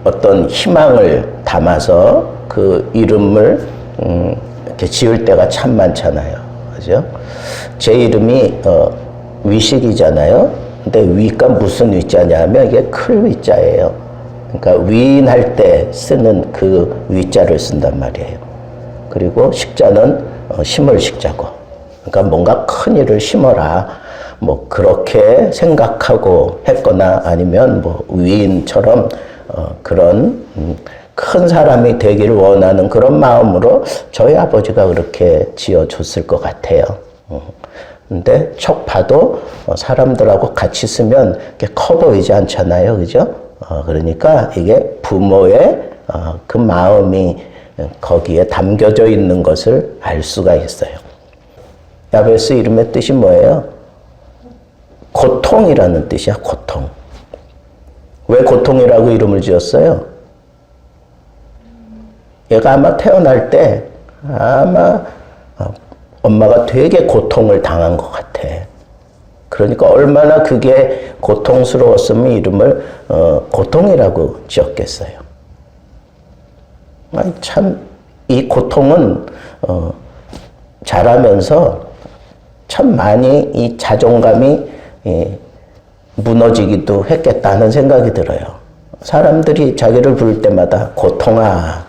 어떤 희망을 담아서 그 이름을 이렇게 지을 때가 참 많잖아요. 그죠? 제 이름이 위식이잖아요. 근데 위가 무슨 위자냐면 이게 클 위자예요. 그러니까 위인할 때 쓰는 그 위자를 쓴단 말이에요. 그리고 식자는 심을 식자고. 그러니까 뭔가 큰 일을 심어라. 뭐 그렇게 생각하고 했거나 아니면 뭐 위인처럼 그런 큰 사람이 되기를 원하는 그런 마음으로 저희 아버지가 그렇게 지어줬을 것 같아요. 근데 척 봐도 사람들하고 같이 쓰면 이렇게 커 보이지 않잖아요. 그죠? 그러니까 이게 부모의 그 마음이 거기에 담겨져 있는 것을 알 수가 있어요. 야베스 이름의 뜻이 뭐예요? 고통이라는 뜻이야, 고통. 왜 고통이라고 이름을 지었어요? 얘가 아마 태어날 때 아마 엄마가 되게 고통을 당한 것 같아. 그러니까 얼마나 그게 고통스러웠으면 이름을 고통이라고 지었겠어요. 아니, 참 이 고통은 자라면서 참 많이 이 자존감이 무너지기도 했겠다는 생각이 들어요. 사람들이 자기를 부를 때마다 고통아,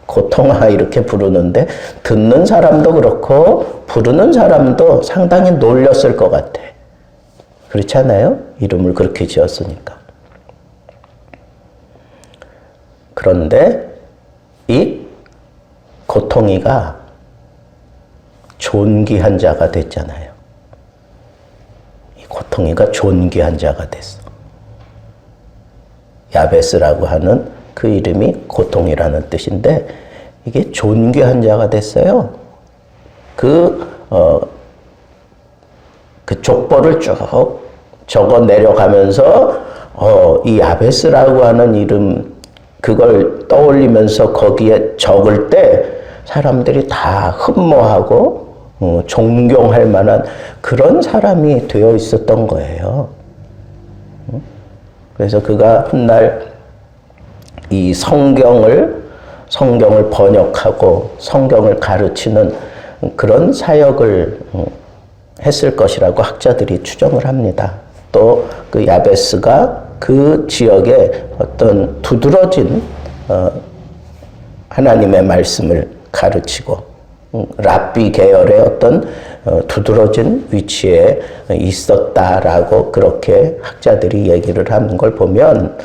고통아 이렇게 부르는데 듣는 사람도 그렇고 부르는 사람도 상당히 놀렸을 것 같아. 그렇지 않아요? 이름을 그렇게 지었으니까. 그런데 이 고통이가 존귀한 자가 됐잖아요. 이 고통이가 존귀한 자가 됐어. 야베스라고 하는 그 이름이 고통이라는 뜻인데 이게 존귀한 자가 됐어요. 그 족보를 쭉 적어 내려가면서 이 야베스라고 하는 이름 그걸 떠올리면서 거기에 적을 때 사람들이 다 흠모하고 존경할 만한 그런 사람이 되어 있었던 거예요. 그래서 그가 훗날 이 성경을 번역하고 성경을 가르치는 그런 사역을 했을 것이라고 학자들이 추정을 합니다. 또 그 야베스가 그 지역에 어떤 두드러진 하나님의 말씀을 가르치고 랍비 계열의 어떤 두드러진 위치에 있었다라고 그렇게 학자들이 얘기를 하는 걸 보면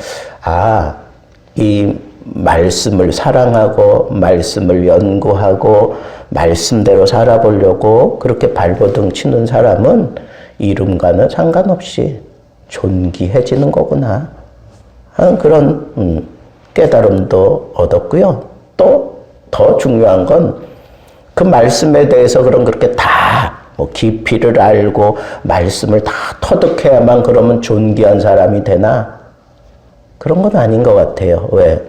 이 말씀을 사랑하고 말씀을 연구하고 말씀대로 살아보려고 그렇게 발버둥 치는 사람은 이름과는 상관없이 존귀해지는 거구나 하는 그런 깨달음도 얻었고요. 또 더 중요한 건 그 말씀에 대해서 그렇게 다 깊이를 알고 말씀을 다 터득해야만 그러면 존귀한 사람이 되나? 그런 건 아닌 것 같아요. 왜?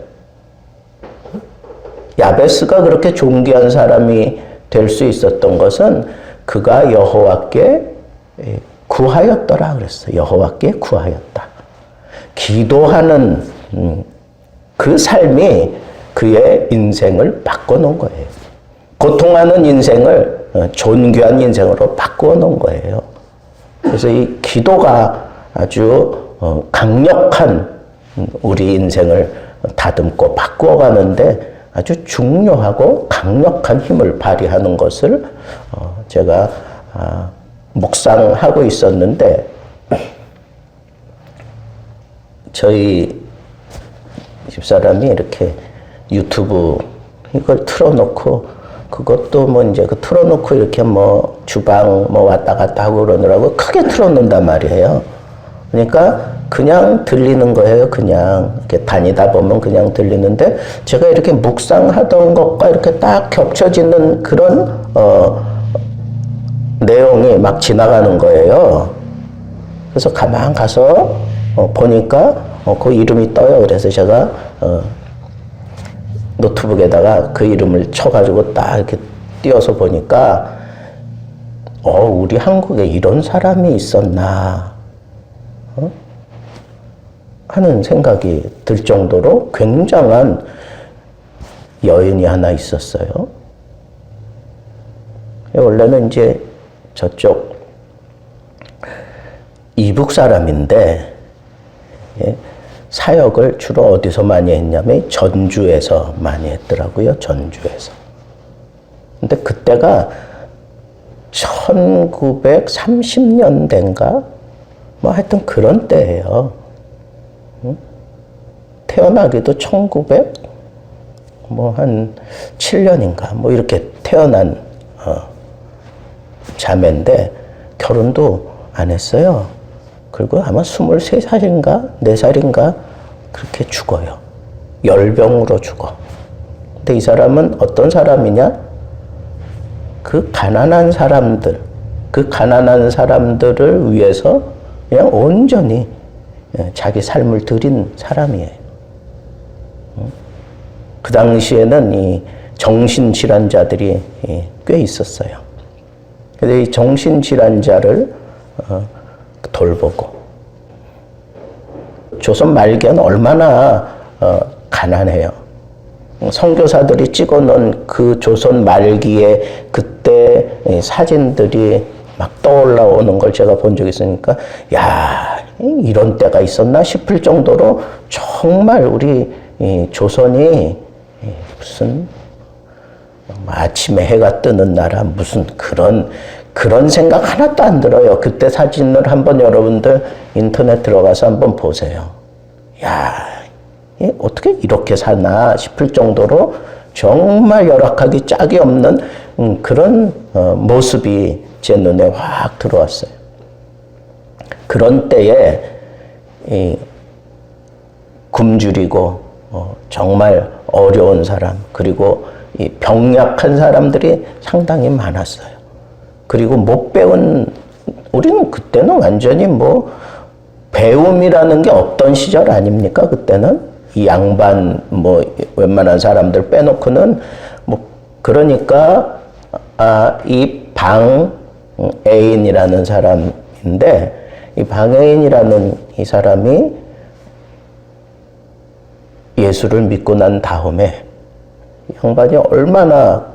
야베스가 그렇게 존귀한 사람이 될 수 있었던 것은 그가 여호와께 구하였더라 그랬어요. 여호와께 구하였다. 기도하는 그 삶이 그의 인생을 바꿔놓은 거예요. 고통하는 인생을 존귀한 인생으로 바꿔놓은 거예요. 그래서 이 기도가 아주 강력한 우리 인생을 다듬고 바꾸어가는데 아주 중요하고 강력한 힘을 발휘하는 것을 제가 묵상하고 있었는데 저희 집사람이 이렇게 유튜브 이걸 틀어놓고 그것도 뭐 이제 그 틀어놓고 이렇게 뭐 주방 뭐 왔다 갔다 하고 그러느라고 크게 틀어놓는단 말이에요. 그러니까 그냥 들리는 거예요. 그냥 이렇게 다니다 보면 그냥 들리는데 제가 이렇게 묵상하던 것과 이렇게 딱 겹쳐지는 그런 내용이 막 지나가는 거예요. 그래서 가만 가서 보니까 그 이름이 떠요. 그래서 제가 노트북에다가 그 이름을 쳐가지고 딱 이렇게 띄워서 보니까 우리 한국에 이런 사람이 있었나? 하는 생각이 들 정도로 굉장한 여인이 하나 있었어요. 원래는 이제 저쪽 이북 사람인데 사역을 주로 어디서 많이 했냐면 전주에서 많이 했더라고요. 전주에서. 근데 그때가 1930년대인가? 뭐 하여튼 그런 때예요. 태어나기도 1900한 7년인가 뭐 이렇게 태어난 자매인데 결혼도 안 했어요. 그리고 아마 23살인가 4살인가 그렇게 죽어요. 열병으로 죽어. 근데 이 사람은 어떤 사람이냐? 그 가난한 사람들을 위해서 그냥 온전히 자기 삶을 드린 사람이에요. 그 당시에는 이 정신질환자들이 꽤 있었어요. 그래서 이 정신질환자를 돌보고 조선 말기에는 얼마나 가난해요. 선교사들이 찍어놓은 그 조선 말기에 그때 사진들이 막 떠올라오는 걸 제가 본 적이 있으니까 야, 이런 때가 있었나 싶을 정도로 정말 우리 조선이 무슨 아침에 해가 뜨는 나라 무슨 그런 생각 하나도 안 들어요. 그때 사진을 한번 여러분들 인터넷 들어가서 한번 보세요. 야, 어떻게 이렇게 사나 싶을 정도로 정말 열악하기 짝이 없는 그런 모습이 제 눈에 확 들어왔어요. 그런 때에 굶주리고 정말 어려운 사람 그리고 이 병약한 사람들이 상당히 많았어요. 그리고 못 배운 우리는 그때는 완전히 뭐 배움이라는 게 없던 시절 아닙니까? 그때는 이 양반 뭐 웬만한 사람들 빼놓고는 뭐 그러니까 이 방애인이라는 사람인데 이 방애인이라는 이 사람이 예수를 믿고 난 다음에 양반이 얼마나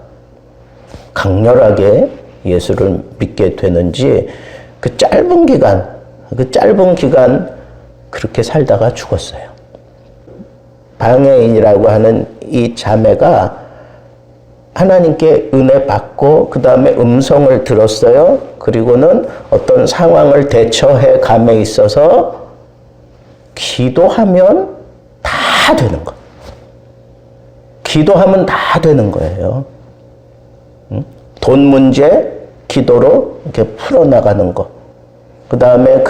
강렬하게 예수를 믿게 되는지 그 짧은 기간 그렇게 살다가 죽었어요. 방해인이라고 하는 이 자매가 하나님께 은혜 받고 그 다음에 음성을 들었어요. 그리고는 어떤 상황을 대처해 감에 있어서 기도하면 다 되는 거. 기도하면 다 되는 거예요. 돈 문제 기도로 이렇게 풀어나가는 거. 그 다음에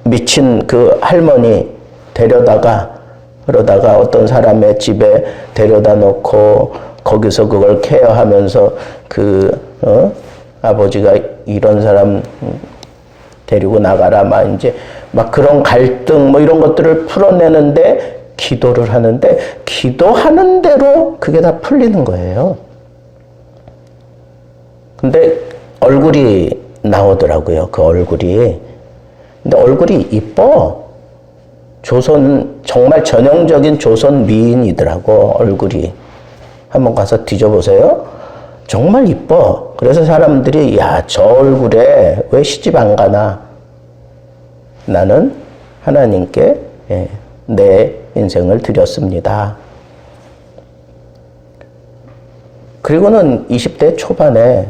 미친 그 할머니 그러다가 어떤 사람의 집에 데려다 놓고 거기서 그걸 케어하면서 아버지가 이런 사람 데리고 나가라 막 그런 갈등 뭐 이런 것들을 풀어내는데 기도를 하는데 기도하는 대로 그게 다 풀리는 거예요. 근데 얼굴이 나오더라고요. 그 얼굴이. 근데 얼굴이 이뻐. 정말 전형적인 조선 미인이더라고, 얼굴이. 한번 가서 뒤져보세요. 정말 이뻐. 그래서 사람들이, 야, 저 얼굴에 왜 시집 안 가나? 나는 하나님께 내 인생을 드렸습니다. 그리고는 20대 초반에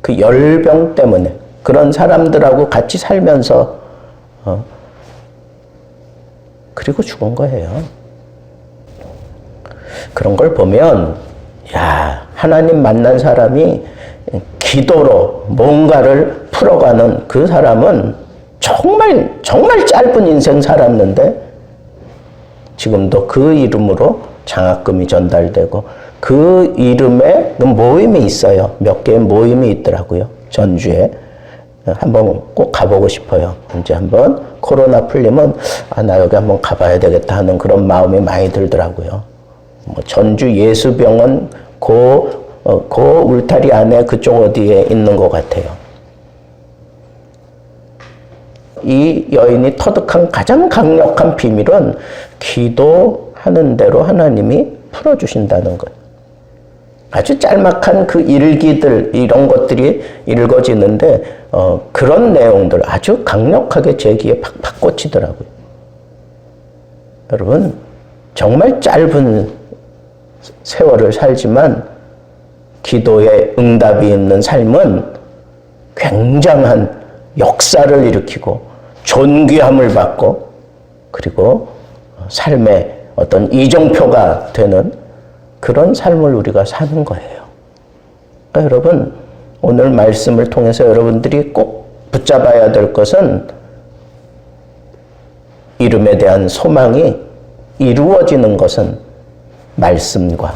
그 열병 때문에 그런 사람들하고 같이 살면서 그리고 죽은 거예요. 그런 걸 보면 야, 하나님 만난 사람이 기도로 뭔가를 풀어가는 그 사람은 정말 짧은 인생 살았는데 지금도 그 이름으로 장학금이 전달되고 그 이름에 모임이 있어요. 몇 개의 모임이 있더라고요. 전주에. 한번 꼭 가보고 싶어요. 이제 한번 코로나 풀리면 나 여기 한번 가봐야 되겠다 하는 그런 마음이 많이 들더라고요. 전주 예수병원 울타리 안에 그쪽 어디에 있는 것 같아요. 이 여인이 터득한 가장 강력한 비밀은 기도하는 대로 하나님이 풀어주신다는 것. 아주 짤막한 그 일기들 이런 것들이 읽어지는데 그런 내용들 아주 강력하게 제 귀에 팍팍 꽂히더라고요. 여러분 정말 짧은 세월을 살지만 기도에 응답이 있는 삶은 굉장한 역사를 일으키고 존귀함을 받고 그리고 삶의 어떤 이정표가 되는 그런 삶을 우리가 사는 거예요. 그러니까 여러분 오늘 말씀을 통해서 여러분들이 꼭 붙잡아야 될 것은 이름에 대한 소망이 이루어지는 것은 말씀과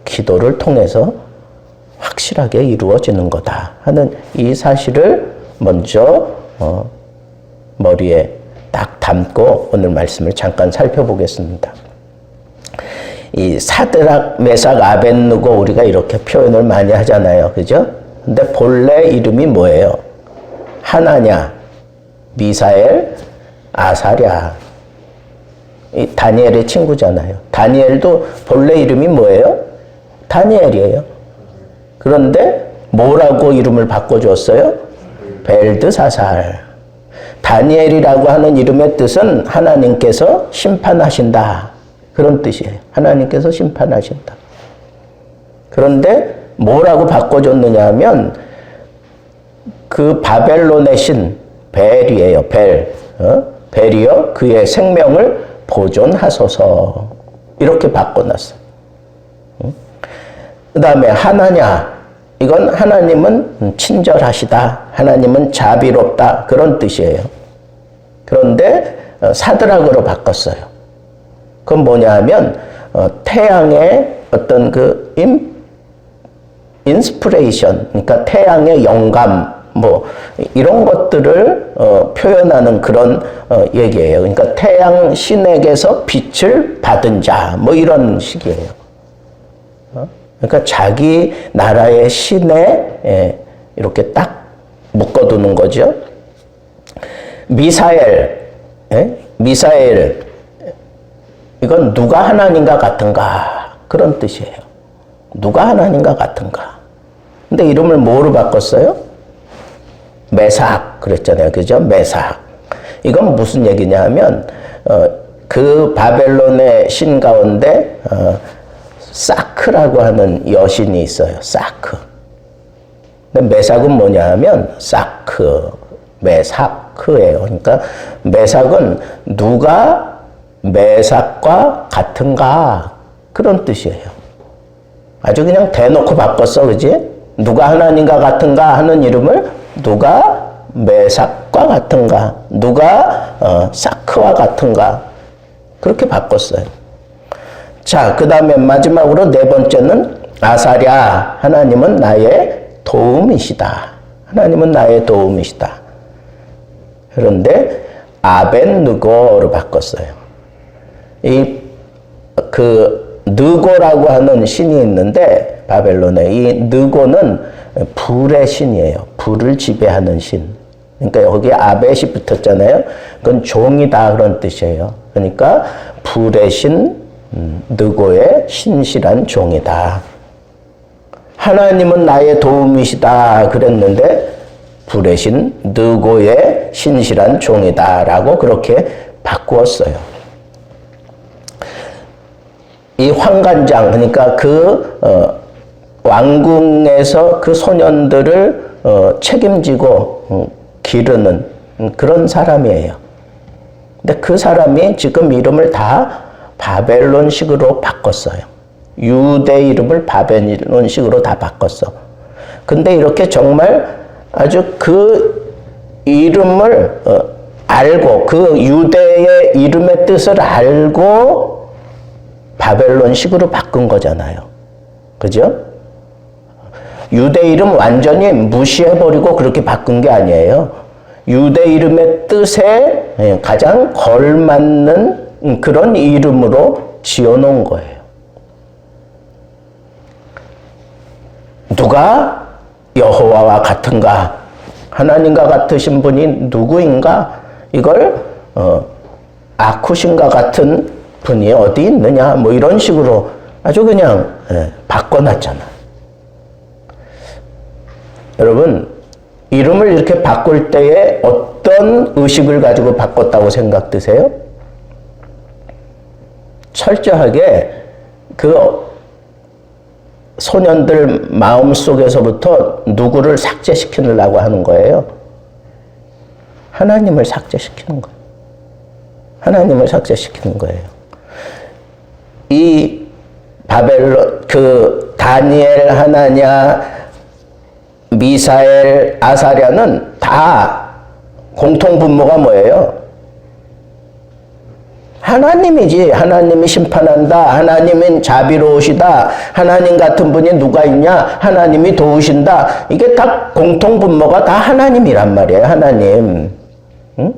기도를 통해서 확실하게 이루어지는 거다 하는 이 사실을 먼저 머리에 딱 담고 오늘 말씀을 잠깐 살펴보겠습니다. 이 사드락, 메삭, 아벳느고 우리가 이렇게 표현을 많이 하잖아요. 그죠? 근데 본래 이름이 뭐예요? 하나냐, 미사엘, 아사랴. 이 다니엘의 친구잖아요. 다니엘도 본래 이름이 뭐예요? 다니엘이에요. 그런데 뭐라고 이름을 바꿔줬어요? 벨드사살. 다니엘이라고 하는 이름의 뜻은 하나님께서 심판하신다. 그런 뜻이에요. 하나님께서 심판하신다. 그런데 뭐라고 바꿔줬느냐 하면 그 바벨론의 신 벨이에요. 벨. 벨이여 그의 생명을 보존하소서. 이렇게 바꿔놨어요. 그 다음에 하나냐. 이건 하나님은 친절하시다. 하나님은 자비롭다. 그런 뜻이에요. 그런데 사드락으로 바꿨어요. 그건 뭐냐 하면 태양의 어떤 그 인스피레이션, 그러니까 태양의 영감, 뭐 이런 것들을 표현하는 그런 얘기예요. 그러니까 태양 신에게서 빛을 받은 자, 뭐 이런 식이에요. 그러니까 자기 나라의 신에 이렇게 딱 묶어두는 거죠. 미사엘, 미사엘, 이건 누가 하나님과 같은가 그런 뜻이에요. 누가 하나님과 같은가. 근데 이름을 뭐로 바꿨어요? 메삭 그랬잖아요. 그죠? 메삭. 이건 무슨 얘기냐 하면 그 바벨론의 신 가운데 사크라고 하는 여신이 있어요. 사크. 근데 메삭은 뭐냐 하면 사크, 메사크예요. 그러니까 메삭은 누가 메삭과 같은가 그런 뜻이에요. 아주 그냥 대놓고 바꿨어. 그지? 누가 하나님과 같은가 하는 이름을 누가 메삭과 같은가, 누가 사크와 같은가 그렇게 바꿨어요. 자, 그 다음에 마지막으로 네 번째는 아사랴. 하나님은 나의 도움이시다. 하나님은 나의 도움이시다. 그런데 아벳느고로 바꿨어요. 느고라고 하는 신이 있는데 바벨론에 이 느고는 불의 신이에요. 불을 지배하는 신. 그러니까 여기 아벳이 붙었잖아요. 그건 종이다 그런 뜻이에요. 그러니까 불의 신 느고의 신실한 종이다. 하나님은 나의 도움이시다 그랬는데 불의 신 느고의 신실한 종이다 라고 그렇게 바꾸었어요. 이 환관장, 그러니까 왕궁에서 그 소년들을 책임지고 기르는 그런 사람이에요. 근데 그 사람이 지금 이름을 다 바벨론식으로 바꿨어요. 유대 이름을 바벨론식으로 다 바꿨어. 근데 이렇게 정말 아주 그 이름을 알고 그 유대의 이름의 뜻을 알고 바벨론식으로 바꾼 거잖아요. 그죠? 유대 이름 완전히 무시해버리고 그렇게 바꾼 게 아니에요. 유대 이름의 뜻에 가장 걸맞는 그런 이름으로 지어놓은 거예요. 누가 여호와와 같은가? 하나님과 같으신 분이 누구인가? 이걸 아쿠신과 같은 분이 어디 있느냐 뭐 이런 식으로 아주 그냥 바꿔놨잖아. 여러분 이름을 이렇게 바꿀 때에 어떤 의식을 가지고 바꿨다고 생각 드세요? 철저하게 그 소년들 마음속에서부터 누구를 삭제시키려고 하는 거예요. 하나님을 삭제시키는 거예요. 하나님을 삭제시키는 거예요. 이 바벨론, 그 다니엘 하나냐, 미사엘, 아사랴는 다 공통분모가 뭐예요? 하나님이지. 하나님이 심판한다. 하나님은 자비로우시다. 하나님 같은 분이 누가 있냐? 하나님이 도우신다. 이게 다 공통분모가 다 하나님이란 말이에요. 하나님. 응?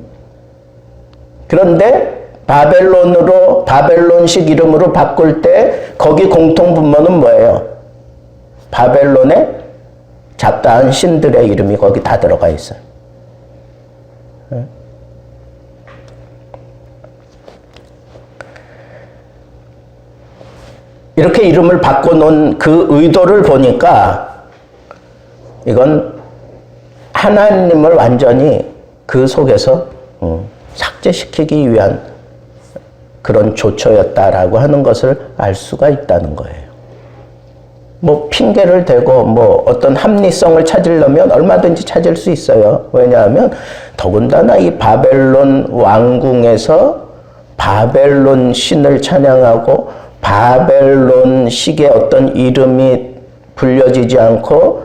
그런데 바벨론식 이름으로 바꿀 때 거기 공통분모는 뭐예요? 바벨론의 잡다한 신들의 이름이 거기 다 들어가 있어요. 이렇게 이름을 바꿔놓은 그 의도를 보니까 이건 하나님을 완전히 그 속에서 삭제시키기 위한 그런 조처였다라고 하는 것을 알 수가 있다는 거예요. 뭐 핑계를 대고 뭐 어떤 합리성을 찾으려면 얼마든지 찾을 수 있어요. 왜냐하면 더군다나 이 바벨론 왕궁에서 바벨론 신을 찬양하고 바벨론식의 어떤 이름이 불려지지 않고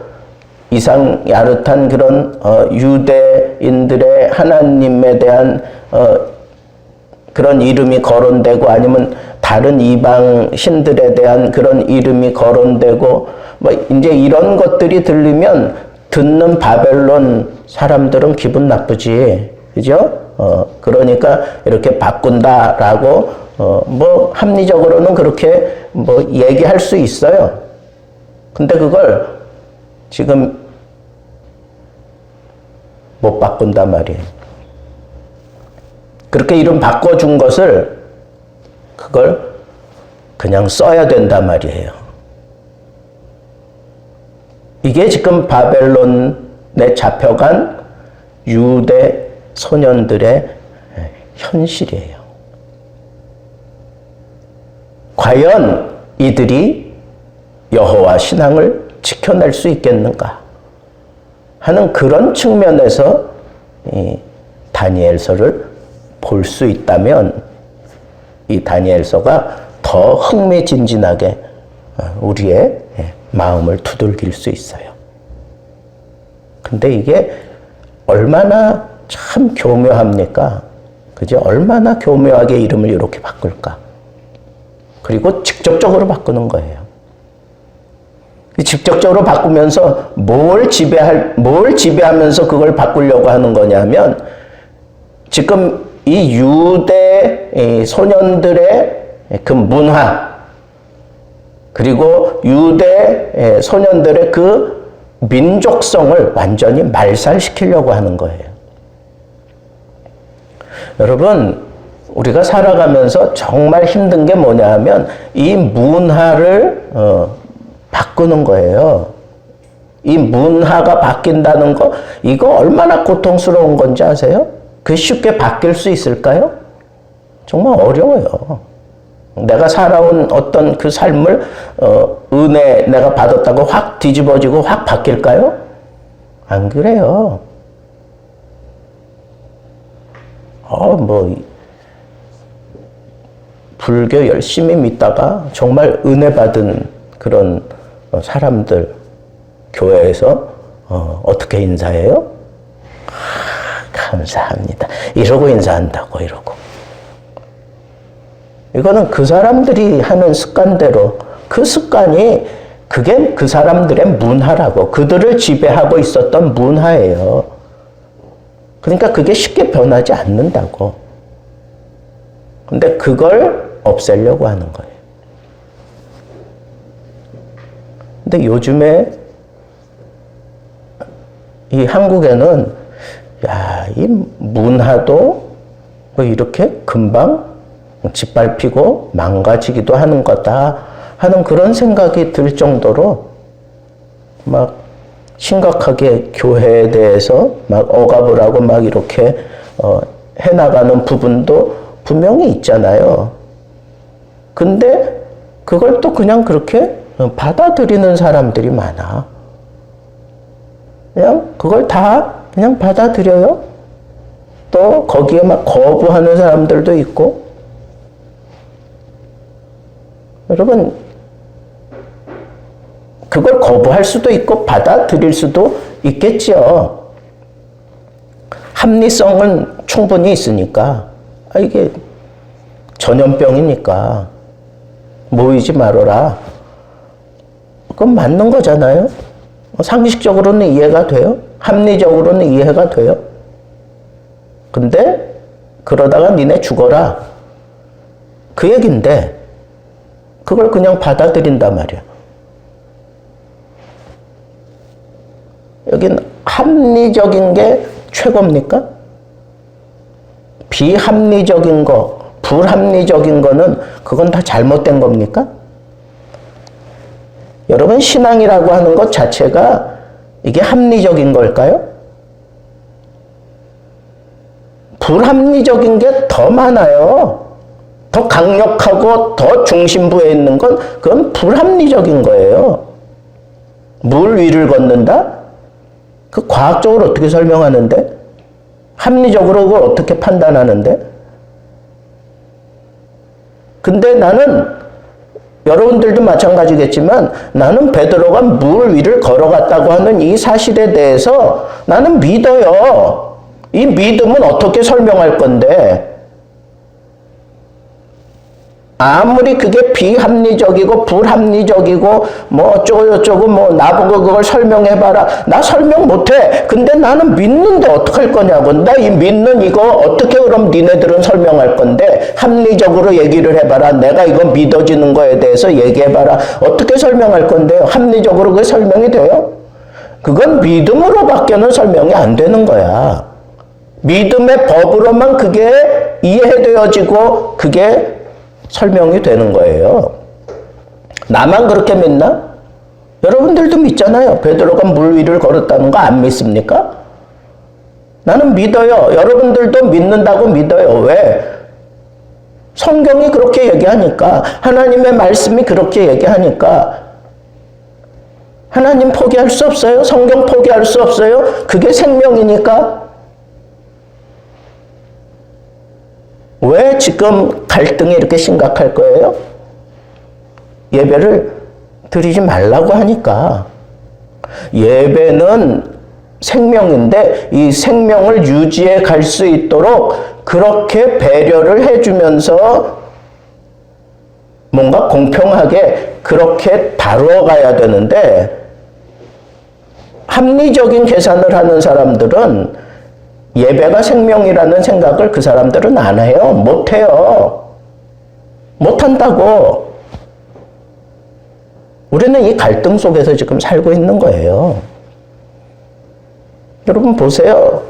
이상 야릇한 그런 유대인들의 하나님에 대한 그런 이름이 거론되고 아니면 다른 이방 신들에 대한 그런 이름이 거론되고 뭐 이제 이런 것들이 들리면 듣는 바벨론 사람들은 기분 나쁘지. 그죠? 그러니까 이렇게 바꾼다라고 뭐 합리적으로는 그렇게 뭐 얘기할 수 있어요. 근데 그걸 지금 못 바꾼단 말이에요. 그렇게 이름 바꿔준 것을 그걸 그냥 써야 된단 말이에요. 이게 지금 바벨론에 잡혀간 유대 소년들의 현실이에요. 과연 이들이 여호와 신앙을 지켜낼 수 있겠는가 하는 그런 측면에서 이 다니엘서를 볼 수 있다면 이 다니엘서가 더 흥미진진하게 우리의 마음을 두들길 수 있어요. 근데 이게 얼마나 참 교묘합니까? 그죠? 얼마나 교묘하게 이름을 이렇게 바꿀까? 그리고 직접적으로 바꾸는 거예요. 직접적으로 바꾸면서 뭘 지배하면서 그걸 바꾸려고 하는 거냐면 지금 이 유대 소년들의 그 문화 그리고 유대 소년들의 그 민족성을 완전히 말살시키려고 하는 거예요. 여러분, 우리가 살아가면서 정말 힘든 게 뭐냐 하면 이 문화를 바꾸는 거예요. 이 문화가 바뀐다는 거, 이거 얼마나 고통스러운 건지 아세요? 그 쉽게 바뀔 수 있을까요? 정말 어려워요. 내가 살아온 어떤 그 삶을 은혜 내가 받았다고 확 뒤집어지고 확 바뀔까요? 안 그래요. 불교 열심히 믿다가 정말 은혜 받은 그런 사람들 교회에서 어떻게 인사해요? 감사합니다. 이러고 인사한다고 이러고. 이거는 그 사람들이 하는 습관대로 그 습관이 그게 그 사람들의 문화라고 그들을 지배하고 있었던 문화예요. 그러니까 그게 쉽게 변하지 않는다고. 근데 그걸 없애려고 하는 거예요. 근데 요즘에 이 한국에는 야, 이 문화도 뭐 이렇게 금방 짓밟히고 망가지기도 하는 거다 하는 그런 생각이 들 정도로 막 심각하게 교회에 대해서 막 억압을 하고 막 이렇게 해나가는 부분도 분명히 있잖아요. 근데 그걸 또 그냥 그렇게 받아들이는 사람들이 많아. 그냥 그걸 다 그냥 받아들여요. 또 거기에 막 거부하는 사람들도 있고. 여러분, 그걸 거부할 수도 있고 받아들일 수도 있겠지요. 합리성은 충분히 있으니까. 이게 전염병이니까 모이지 말아라. 그건 맞는 거잖아요. 상식적으로는 이해가 돼요. 합리적으로는 이해가 돼요. 근데 그러다가 니네 죽어라. 그 얘긴데 그걸 그냥 받아들인단 말이야. 여긴 합리적인 게 최고입니까? 비합리적인 거, 불합리적인 거는 그건 다 잘못된 겁니까? 여러분, 신앙이라고 하는 것 자체가 이게 합리적인 걸까요? 불합리적인 게 더 많아요. 더 강력하고 더 중심부에 있는 건 그건 불합리적인 거예요. 물 위를 걷는다? 그 과학적으로 어떻게 설명하는데? 합리적으로 그걸 어떻게 판단하는데? 근데 나는 여러분들도 마찬가지겠지만 나는 베드로가 물 위를 걸어갔다고 하는 이 사실에 대해서 나는 믿어요. 이 믿음은 어떻게 설명할 건데? 아무리 그게 비합리적이고 불합리적이고 뭐 어쩌고 뭐 나보고 그걸 설명해봐라. 나 설명 못해. 근데 나는 믿는데 어떡할 거냐고. 나 이 믿는 이거 어떻게 그럼 니네들은 설명할 건데 합리적으로 얘기를 해봐라. 내가 이거 믿어지는 거에 대해서 얘기해봐라. 어떻게 설명할 건데요? 합리적으로 그게 설명이 돼요? 그건 믿음으로밖에는 설명이 안 되는 거야. 믿음의 법으로만 그게 이해되어지고 그게 설명이 되는 거예요. 나만 그렇게 믿나? 여러분들도 믿잖아요. 베드로가 물 위를 걸었다는 거 안 믿습니까? 나는 믿어요. 여러분들도 믿는다고 믿어요. 왜? 성경이 그렇게 얘기하니까, 하나님의 말씀이 그렇게 얘기하니까. 하나님 포기할 수 없어요? 성경 포기할 수 없어요? 그게 생명이니까. 왜 지금 갈등이 이렇게 심각할 거예요? 예배를 드리지 말라고 하니까. 예배는 생명인데 이 생명을 유지해 갈 수 있도록 그렇게 배려를 해주면서 뭔가 공평하게 그렇게 다루어 가야 되는데 합리적인 계산을 하는 사람들은 예배가 생명이라는 생각을 그 사람들은 안 해요. 못 해요. 못 한다고. 우리는 이 갈등 속에서 지금 살고 있는 거예요. 여러분 보세요.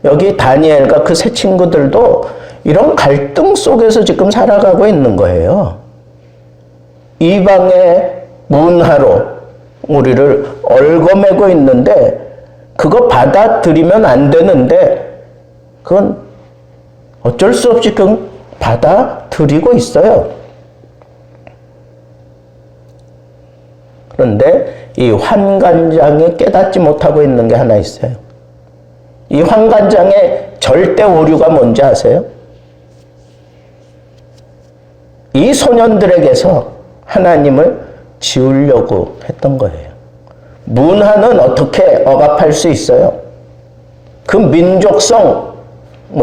여기 다니엘과 그 세 친구들도 이런 갈등 속에서 지금 살아가고 있는 거예요. 이방의 문화로 우리를 얽어매고 있는데 그거 받아들이면 안 되는데 그건 어쩔 수 없이 그냥 받아들이고 있어요. 그런데 이 환관장이 깨닫지 못하고 있는 게 하나 있어요. 이 환관장의 절대 오류가 뭔지 아세요? 이 소년들에게서 하나님을 지우려고 했던 거예요. 문화는 어떻게 억압할 수 있어요? 그 민족성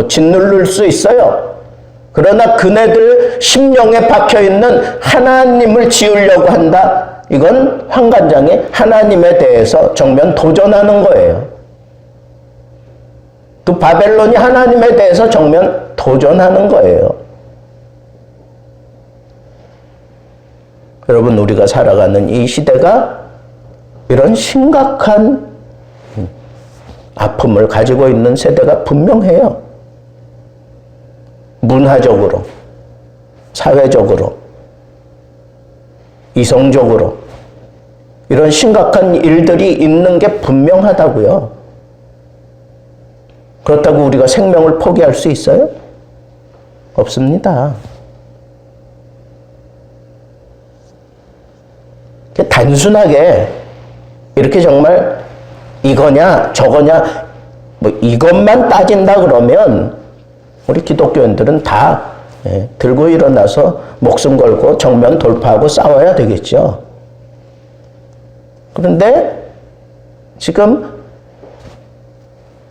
짓누를 수 있어요. 그러나 그네들 심령에 박혀있는 하나님을 지우려고 한다. 이건 환관장이 하나님에 대해서 정면 도전하는 거예요. 그 바벨론이 하나님에 대해서 정면 도전하는 거예요. 여러분, 우리가 살아가는 이 시대가 이런 심각한 아픔을 가지고 있는 세대가 분명해요. 문화적으로, 사회적으로, 이성적으로 이런 심각한 일들이 있는 게 분명하다고요. 그렇다고 우리가 생명을 포기할 수 있어요? 없습니다. 단순하게 이렇게 정말 이거냐 저거냐 뭐 이것만 따진다 그러면 우리 기독교인들은 다 들고 일어나서 목숨 걸고 정면 돌파하고 싸워야 되겠죠. 그런데 지금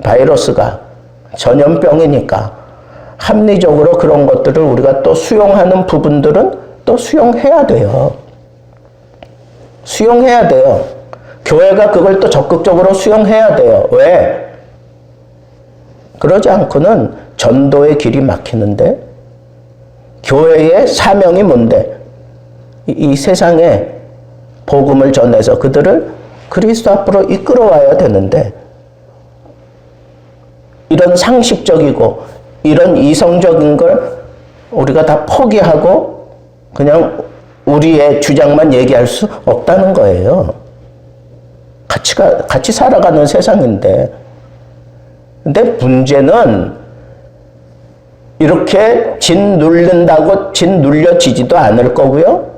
바이러스가 전염병이니까 합리적으로 그런 것들을 우리가 또 수용하는 부분들은 또 수용해야 돼요. 수용해야 돼요. 교회가 그걸 또 적극적으로 수용해야 돼요. 왜? 그러지 않고는 전도의 길이 막히는데 교회의 사명이 뭔데? 이 세상에 복음을 전해서 그들을 그리스도 앞으로 이끌어와야 되는데 이런 상식적이고 이런 이성적인 걸 우리가 다 포기하고 그냥 우리의 주장만 얘기할 수 없다는 거예요. 같이 살아가는 세상인데. 근데 문제는 이렇게 짓눌린다고 짓눌려지지도 않을 거고요.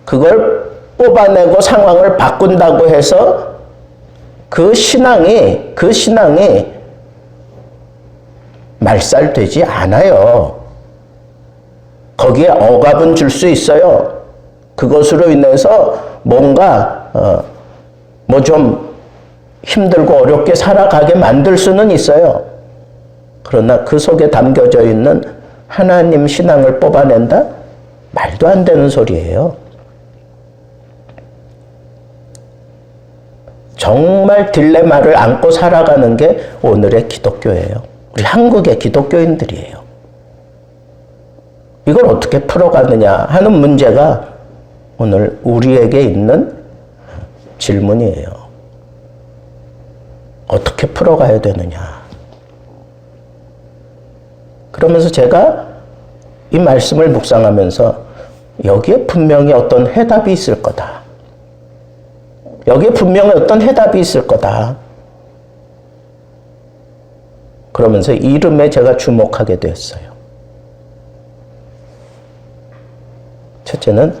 그걸 뽑아내고 상황을 바꾼다고 해서 그 신앙이 말살되지 않아요. 거기에 억압은 줄 수 있어요. 그것으로 인해서 뭔가 뭐 좀 힘들고 어렵게 살아가게 만들 수는 있어요. 그러나 그 속에 담겨져 있는 하나님 신앙을 뽑아낸다? 말도 안 되는 소리예요. 정말 딜레마를 안고 살아가는 게 오늘의 기독교예요. 우리 한국의 기독교인들이에요. 이걸 어떻게 풀어가느냐 하는 문제가 오늘 우리에게 있는 질문이에요. 어떻게 풀어가야 되느냐. 그러면서 제가 이 말씀을 묵상하면서 여기에 분명히 어떤 해답이 있을 거다. 여기에 분명히 어떤 해답이 있을 거다. 그러면서 이름에 제가 주목하게 됐어요. 첫째는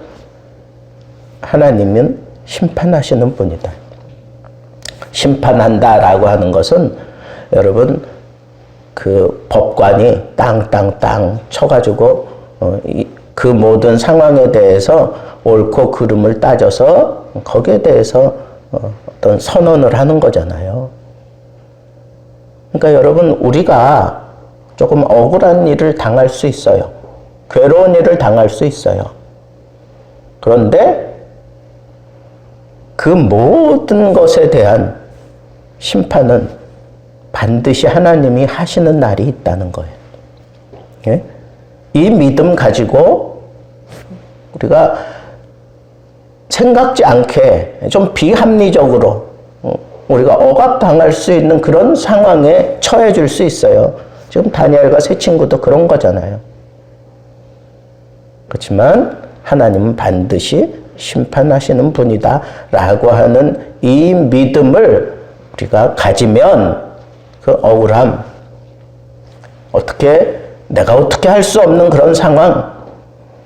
하나님은 심판하시는 분이다. 심판한다라고 하는 것은 여러분 그 법관이 땅땅땅 쳐가지고 그 모든 상황에 대해서 옳고 그름을 따져서 거기에 대해서 어떤 선언을 하는 거잖아요. 그러니까 여러분 우리가 조금 억울한 일을 당할 수 있어요. 괴로운 일을 당할 수 있어요. 그런데 그 모든 것에 대한 심판은 반드시 하나님이 하시는 날이 있다는 거예요. 예? 이 믿음 가지고 우리가 생각지 않게 좀 비합리적으로 우리가 억압당할 수 있는 그런 상황에 처해질 수 있어요. 지금 다니엘과 세 친구도 그런 거잖아요. 그렇지만 하나님은 반드시 심판하시는 분이다 라고 하는 이 믿음을 우리가 가지면 그 억울함, 내가 어떻게 할 수 없는 그런 상황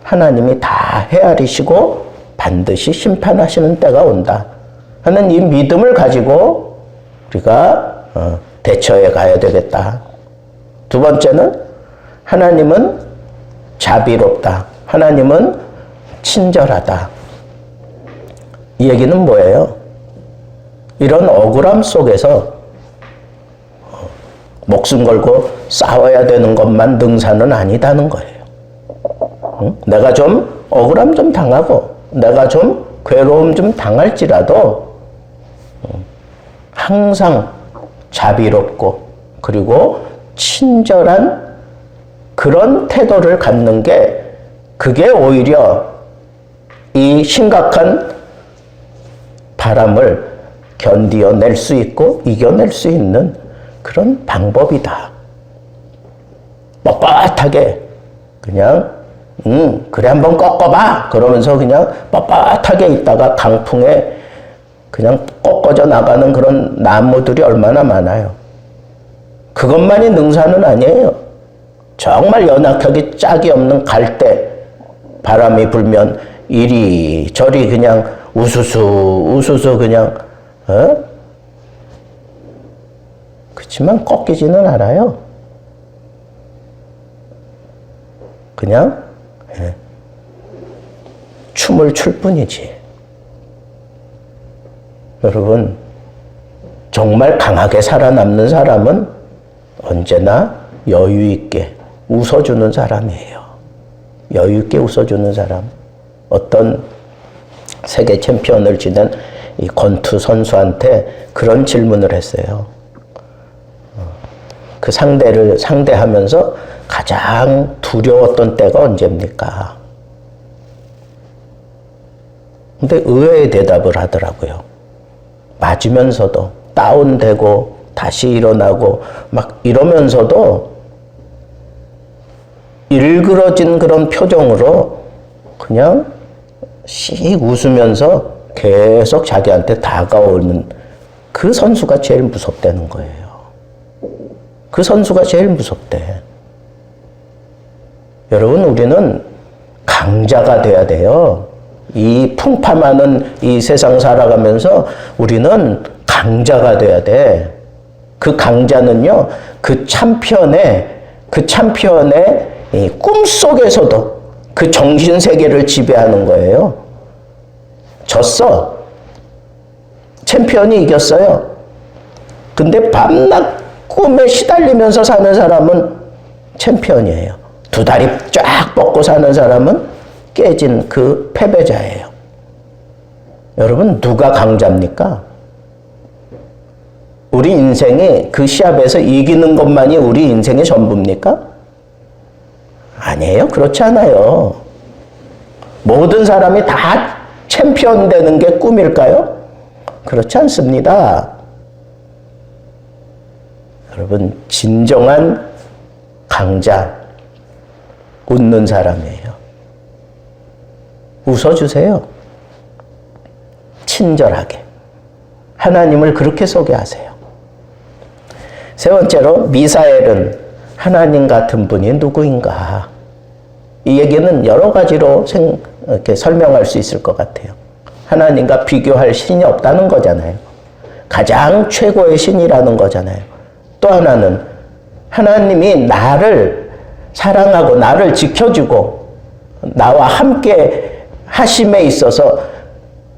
하나님이 다 헤아리시고 반드시 심판하시는 때가 온다 하는 이 믿음을 가지고 우리가 대처해 가야 되겠다. 두 번째는 하나님은 자비롭다. 하나님은 친절하다. 이 얘기는 뭐예요? 이런 억울함 속에서 목숨 걸고 싸워야 되는 것만 능사는 아니다는 거예요. 내가 좀 억울함 좀 당하고 내가 좀 괴로움 좀 당할지라도 항상 자비롭고 그리고 친절한 그런 태도를 갖는 게 그게 오히려 이 심각한 바람을 견디어낼 수 있고 이겨낼 수 있는 그런 방법이다. 뻣뻣하게 그냥 그래 한번 꺾어봐 그러면서 그냥 뻣뻣하게 있다가 강풍에 그냥 꺾어져 나가는 그런 나무들이 얼마나 많아요. 그것만이 능사는 아니에요. 정말 연약하게 짝이 없는 갈대 바람이 불면 이리저리 그냥 우수수 그냥 그렇지만 꺾이지는 않아요. 그냥 춤을 출 뿐이지. 여러분, 정말 강하게 살아남는 사람은 언제나 여유 있게 웃어주는 사람이에요. 여유 있게 웃어주는 사람. 어떤 세계 챔피언을 지낸 이 권투 선수한테 그런 질문을 했어요. 그 상대를 상대하면서 가장 두려웠던 때가 언제입니까? 근데 의외의 대답을 하더라고요. 맞으면서도 다운되고 다시 일어나고 막 이러면서도 일그러진 그런 표정으로 그냥 씩 웃으면서 계속 자기한테 다가오는 그 선수가 제일 무섭다는 거예요. 그 선수가 제일 무섭대. 여러분, 우리는 강자가 돼야 돼요. 이 풍파많은 이 세상 살아가면서 우리는 강자가 돼야 돼. 그 강자는요, 그 챔피언의 이 꿈속에서도 그 정신세계를 지배하는 거예요. 졌어. 챔피언이 이겼어요. 근데 밤낮 꿈에 시달리면서 사는 사람은 챔피언이에요. 두 다리 쫙 뻗고 사는 사람은 깨진 그 패배자예요. 여러분, 누가 강자입니까? 우리 인생이 그 시합에서 이기는 것만이 우리 인생의 전부입니까? 아니에요. 그렇지 않아요. 모든 사람이 다 챔피언 되는 게 꿈일까요? 그렇지 않습니다. 여러분, 진정한 강자, 웃는 사람이에요. 웃어주세요. 친절하게. 하나님을 그렇게 소개하세요. 세 번째로, 미사엘은 하나님 같은 분이 누구인가? 이 얘기는 여러 가지로 이렇게 설명할 수 있을 것 같아요. 하나님과 비교할 신이 없다는 거잖아요. 가장 최고의 신이라는 거잖아요. 또 하나는 하나님이 나를 사랑하고 나를 지켜주고 나와 함께 하심에 있어서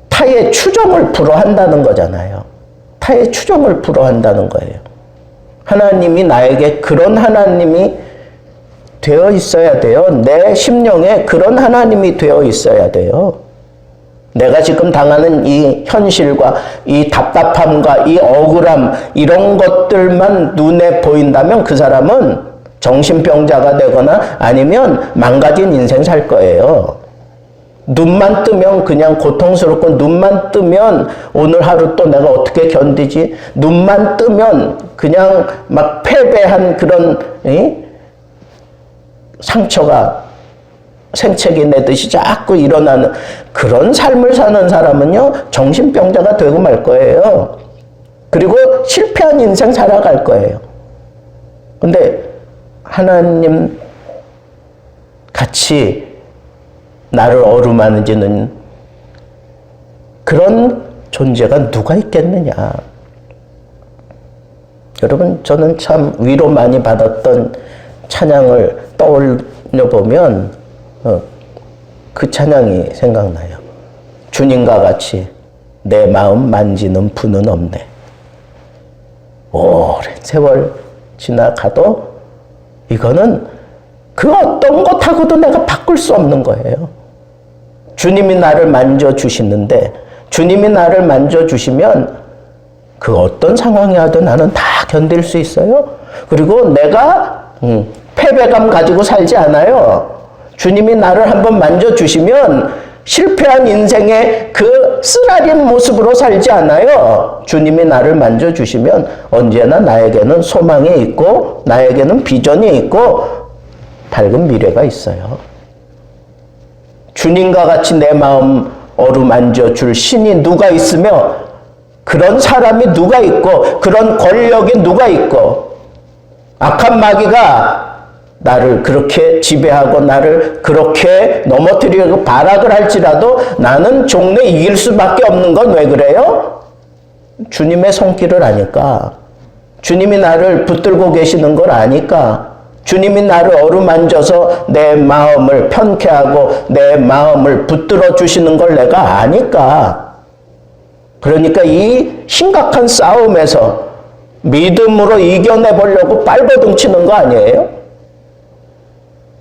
타의 추종을 불허한다는 거잖아요. 타의 추종을 불허한다는 거예요. 하나님이 나에게 그런 하나님이 되어 있어야 돼요. 내 심령에 그런 하나님이 되어 있어야 돼요. 내가 지금 당하는 이 현실과 이 답답함과 이 억울함, 이런 것들만 눈에 보인다면 그 사람은 정신병자가 되거나 아니면 망가진 인생 살 거예요. 눈만 뜨면 그냥 고통스럽고, 눈만 뜨면 오늘 하루 또 내가 어떻게 견디지? 눈만 뜨면 그냥 막 패배한 그런 상처가 생채기 내듯이 자꾸 일어나는 그런 삶을 사는 사람은요, 정신병자가 되고 말 거예요. 그리고 실패한 인생 살아갈 거예요. 근데 하나님 같이 나를 어루만지는 그런 존재가 누가 있겠느냐. 여러분, 저는 참 위로 많이 받았던 찬양을 떠올려 보면 그 찬양이 생각나요. 주님과 같이 내 마음 만지는 분은 없네. 오랜 세월 지나가도 이거는 그 어떤 것하고도 내가 바꿀 수 없는 거예요. 주님이 나를 만져주시는데, 주님이 나를 만져주시면 그 어떤 상황이 와도 나는 다 견딜 수 있어요. 그리고 내가 패배감 가지고 살지 않아요. 주님이 나를 한번 만져주시면 실패한 인생의 그 쓰라린 모습으로 살지 않아요. 주님이 나를 만져주시면 언제나 나에게는 소망이 있고 나에게는 비전이 있고 밝은 미래가 있어요. 주님과 같이 내 마음 어루만져 줄 신이 누가 있으며 그런 사람이 누가 있고 그런 권력이 누가 있고 악한 마귀가 나를 그렇게 지배하고 나를 그렇게 넘어뜨리고 발악을 할지라도 나는 종래 이길 수밖에 없는 건 왜 그래요? 주님의 손길을 아니까. 주님이 나를 붙들고 계시는 걸 아니까. 주님이 나를 어루만져서 내 마음을 편케 하고 내 마음을 붙들어 주시는 걸 내가 아니까. 그러니까 이 심각한 싸움에서 믿음으로 이겨내보려고 발버둥치는 거 아니에요?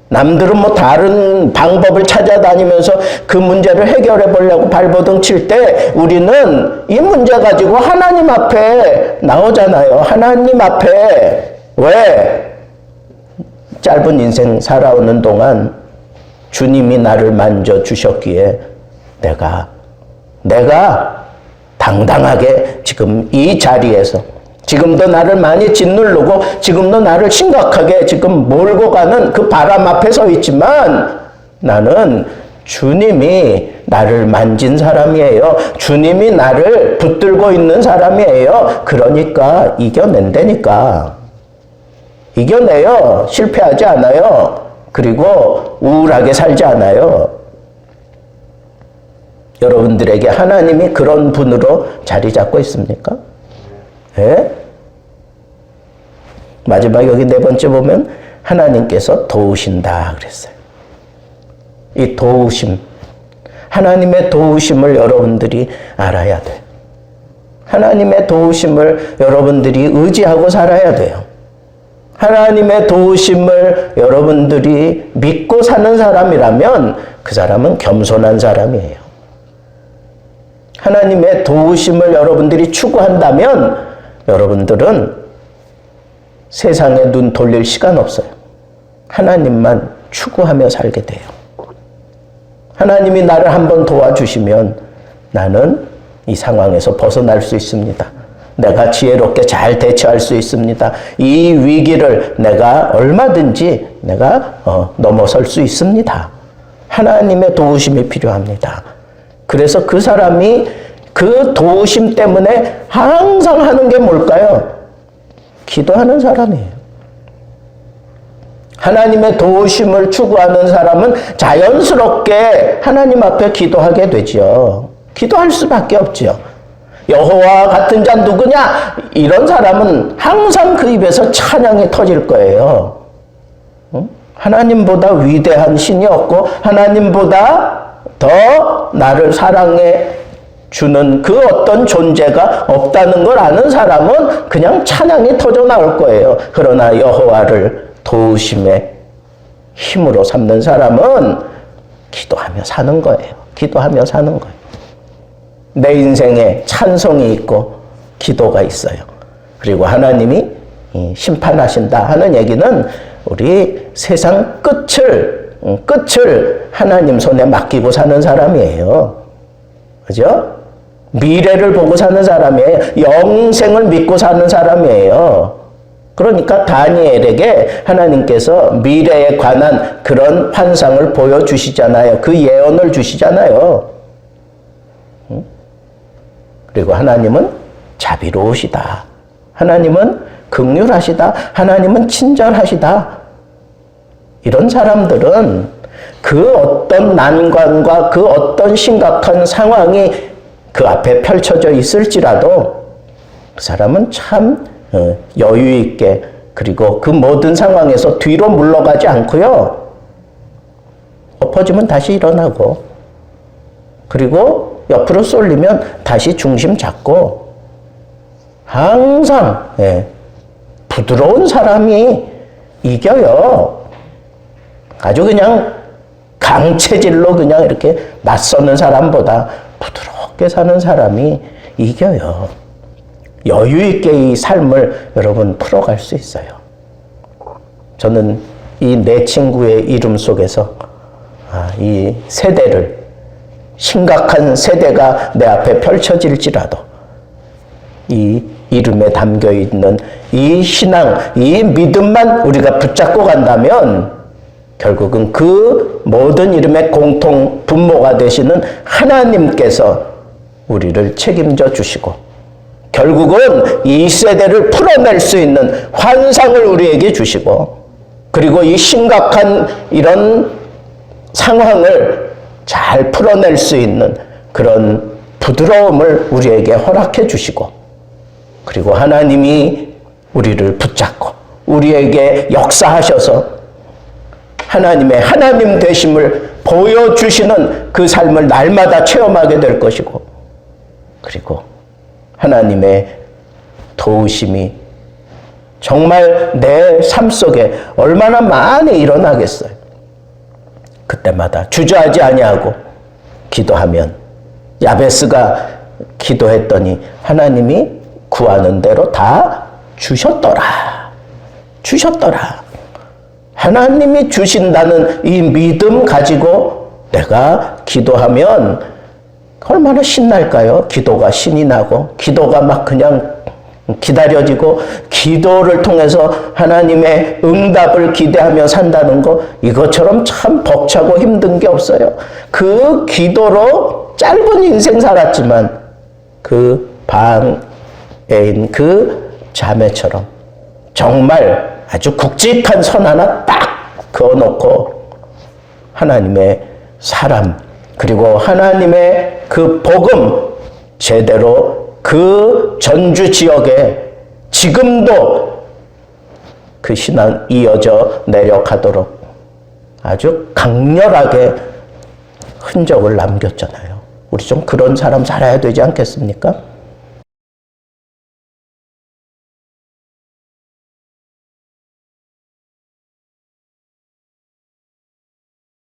남들은 뭐 다른 방법을 찾아다니면서 그 문제를 해결해 보려고 발버둥 칠 때 우리는 이 문제 가지고 하나님 앞에 나오잖아요. 하나님 앞에. 왜? 짧은 인생 살아오는 동안 주님이 나를 만져주셨기에 내가 당당하게 지금 이 자리에서 지금도 나를 많이 짓누르고 지금도 나를 심각하게 지금 몰고 가는 그 바람 앞에 서 있지만 나는 주님이 나를 만진 사람이에요. 주님이 나를 붙들고 있는 사람이에요. 그러니까 이겨낸다니까. 이겨내요. 실패하지 않아요. 그리고 우울하게 살지 않아요. 여러분들에게 하나님이 그런 분으로 자리 잡고 있습니까? 예? 마지막 여기 네 번째 보면 하나님께서 도우신다 그랬어요. 이 도우심, 하나님의 도우심을 여러분들이 알아야 돼요. 하나님의 도우심을 여러분들이 의지하고 살아야 돼요. 하나님의 도우심을 여러분들이 믿고 사는 사람이라면 그 사람은 겸손한 사람이에요. 하나님의 도우심을 여러분들이 추구한다면 여러분들은 세상에 눈 돌릴 시간 없어요. 하나님만 추구하며 살게 돼요. 하나님이 나를 한번 도와주시면 나는 이 상황에서 벗어날 수 있습니다. 내가 지혜롭게 잘 대처할 수 있습니다. 이 위기를 내가 얼마든지 내가 넘어설 수 있습니다. 하나님의 도우심이 필요합니다. 그래서 그 사람이 그 도우심 때문에 항상 하는 게 뭘까요? 기도하는 사람이에요. 하나님의 도우심을 추구하는 사람은 자연스럽게 하나님 앞에 기도하게 되죠. 기도할 수밖에 없죠. 여호와 같은 자 누구냐? 이런 사람은 항상 그 입에서 찬양이 터질 거예요. 하나님보다 위대한 신이 없고 하나님보다 더 나를 사랑해 주는 그 어떤 존재가 없다는 걸 아는 사람은 그냥 찬양이 터져 나올 거예요. 그러나 여호와를 도우심의 힘으로 삼는 사람은 기도하며 사는 거예요. 기도하며 사는 거예요. 내 인생에 찬송이 있고 기도가 있어요. 그리고 하나님이 심판하신다 하는 얘기는 우리 세상 끝을 하나님 손에 맡기고 사는 사람이에요. 그죠? 미래를 보고 사는 사람이에요. 영생을 믿고 사는 사람이에요. 그러니까 다니엘에게 하나님께서 미래에 관한 그런 환상을 보여주시잖아요. 그 예언을 주시잖아요. 그리고 하나님은 자비로우시다. 하나님은 긍휼하시다. 하나님은 친절하시다. 이런 사람들은 그 어떤 난관과 그 어떤 심각한 상황이 그 앞에 펼쳐져 있을지라도 그 사람은 참 여유 있게 그리고 그 모든 상황에서 뒤로 물러가지 않고요. 엎어지면 다시 일어나고 그리고 옆으로 쏠리면 다시 중심 잡고 항상 부드러운 사람이 이겨요. 아주 그냥 강체질로 그냥 이렇게 맞서는 사람보다 부드럽게 사는 사람이 이겨요. 여유 있게 이 삶을 여러분 풀어갈 수 있어요. 저는 이 내 친구의 이름 속에서 이 세대를 심각한 세대가 내 앞에 펼쳐질지라도 이 이름에 담겨 있는 이 신앙, 이 믿음만 우리가 붙잡고 간다면 결국은 그 모든 이름의 공통 분모가 되시는 하나님께서 우리를 책임져 주시고 결국은 이 세대를 풀어낼 수 있는 환상을 우리에게 주시고 그리고 이 심각한 이런 상황을 잘 풀어낼 수 있는 그런 부드러움을 우리에게 허락해 주시고 그리고 하나님이 우리를 붙잡고 우리에게 역사하셔서 하나님의 하나님 되심을 보여주시는 그 삶을 날마다 체험하게 될 것이고 그리고 하나님의 도우심이 정말 내 삶 속에 얼마나 많이 일어나겠어요. 그때마다 주저하지 아니하고 기도하면 야베스가 기도했더니 하나님이 구하는 대로 다 주셨더라. 하나님이 주신다는 이 믿음 가지고 내가 기도하면 얼마나 신날까요? 기도가 신이 나고 기도가 막 그냥 기다려지고 기도를 통해서 하나님의 응답을 기대하며 산다는 거 이것처럼 참 벅차고 힘든 게 없어요. 그 기도로 짧은 인생 살았지만 그 방에 있는 그 자매처럼 정말 아주 굵직한 선 하나 딱 그어놓고 하나님의 사람 그리고 하나님의 그 복음 제대로 그 전주 지역에 지금도 그 신앙 이어져 내려가도록 아주 강렬하게 흔적을 남겼잖아요. 우리 좀 그런 사람 살아야 되지 않겠습니까?